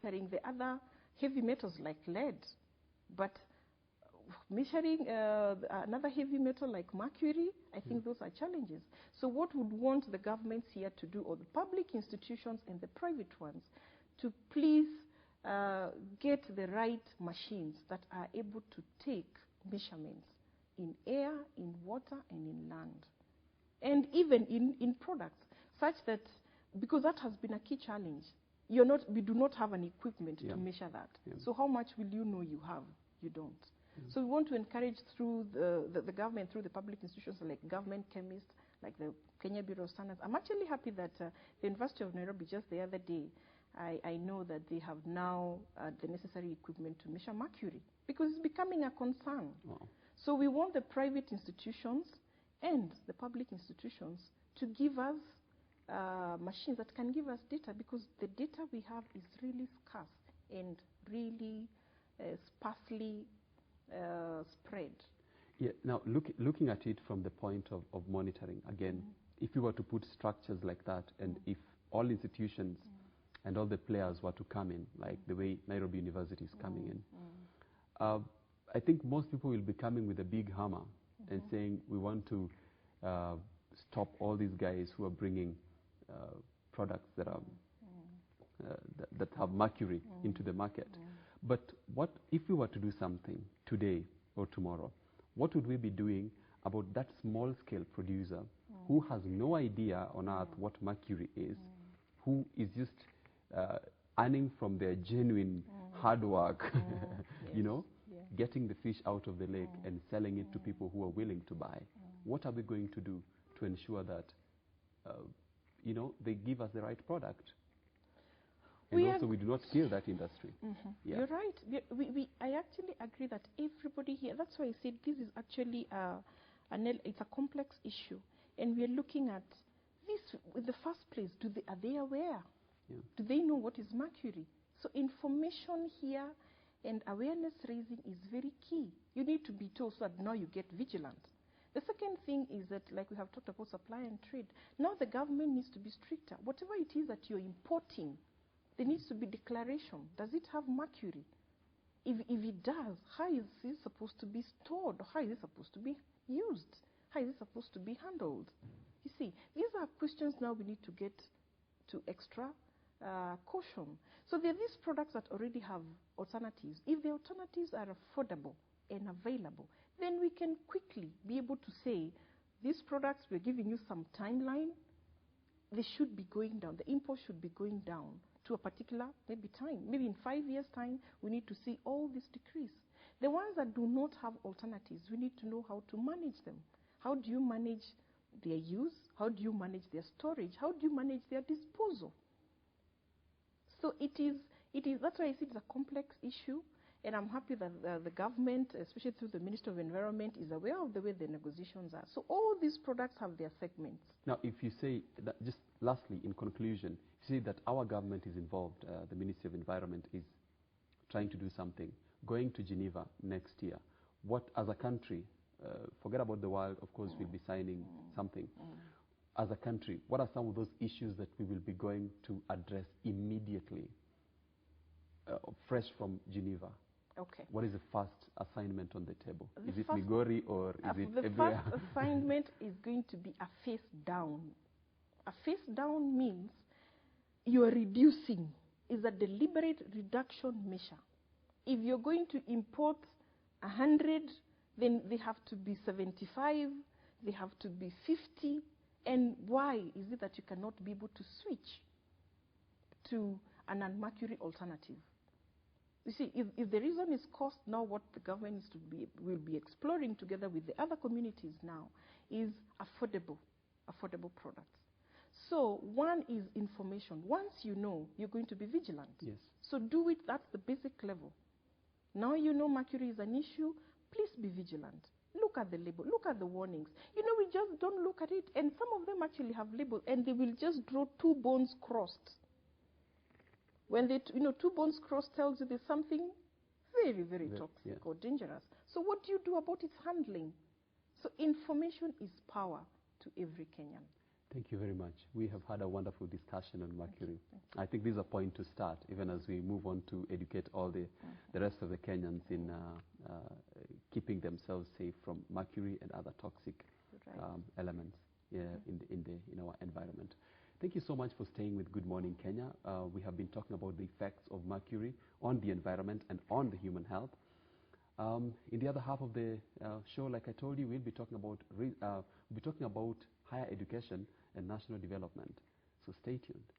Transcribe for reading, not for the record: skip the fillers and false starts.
measuring the other heavy metals like lead, but measuring another heavy metal like mercury, I think those are challenges. So what would want the governments here to do, or the public institutions and the private ones, to please get the right machines that are able to take measurements in air, in water, and in land, and even in products, such that, because that has been a key challenge. We do not have an equipment to measure that. So how much will you know you have? You don't. So we want to encourage through the government, through the public institutions like government chemists, like the Kenya Bureau of Standards. I'm actually happy that the University of Nairobi, just the other day, I know that they have now the necessary equipment to measure mercury, because it's becoming a concern. Wow. So we want the private institutions and the public institutions to give us machines that can give us data, because the data we have is really scarce and really sparsely spread. Yeah. Now, looking at it from the point of monitoring, again, if you were to put structures like that, and if all institutions and all the players were to come in, like the way Nairobi University is coming in, I think most people will be coming with a big hammer and saying, we want to stop all these guys who are bringing products that are that have mercury into the market. But what if we were to do something today or tomorrow? What would we be doing about that small-scale producer who has no idea on earth what mercury is, who is just earning from their genuine hard work, you know, getting the fish out of the lake and selling it to people who are willing to buy? What are we going to do to ensure that, you know, they give us the right product? And also, we do not kill that industry. Yeah. You're right. I actually agree that everybody here, that's why I said this is actually it's a complex issue. And we are looking at this in the first place. Are they aware? Yeah. Do they know what is mercury? So information here and awareness raising is very key. You need to be told so that now you get vigilant. The second thing is that, like we have talked about supply and trade, now the government needs to be stricter. Whatever it is that you're importing, there needs to be declaration. Does it have mercury? If it does, how is it supposed to be stored? How is it supposed to be used? How is it supposed to be handled? You see, these are questions now we need to get to extra caution. So there are these products that already have alternatives. If the alternatives are affordable and available, then we can quickly be able to say, these products, we're giving you some timeline, they should be going down. The import should be going down to a particular maybe time. Maybe in 5 years' time, we need to see all this decrease. The ones that do not have alternatives, we need to know how to manage them. How do you manage their use? How do you manage their storage? How do you manage their disposal? So it is that's why I see it's a complex issue, and I'm happy that the government, especially through the Ministry of Environment, is aware of the way the negotiations are. So all these products have their segments. Now, if you say, that, just lastly, in conclusion, you say that our government is involved, the Ministry of Environment is trying to do something, going to Geneva next year. What, as a country, forget about the world, of course, we'll be signing something. As a country, what are some of those issues that we will be going to address immediately, fresh from Geneva? Okay. What is the first assignment on the table? Is it Migori or is it the everywhere? first assignment is going to be a face down. A face down means you are reducing. It's a deliberate reduction measure. If you're going to import 100, then they have to be 75, they have to be 50. And why is it that you cannot be able to switch to an non-mercury alternative? You see, if the reason is cost, now what the government will be exploring together with the other communities now is affordable products. So one is information. Once you know, you're going to be vigilant. Yes. So do it, that's the basic level. Now you know mercury is an issue, please be vigilant. Look at the label, look at the warnings. You know, we just don't look at it, and some of them actually have labels, and they will just draw 2 bones crossed. When they, 2 bones crossed tells you there's something very, very toxic or dangerous. So what do you do about its handling? So information is power to every Kenyan. Thank you very much. We have had a wonderful discussion on mercury. Thank you. I think this is a point to start, even as we move on to educate all the rest of the Kenyans in keeping themselves safe from mercury and other toxic Right. elements in our environment. Thank you so much for staying with Good Morning Kenya. We have been talking about the effects of mercury on the environment and on the human health. In the other half of the show, like I told you, we'll be talking about higher education and national development. So stay tuned.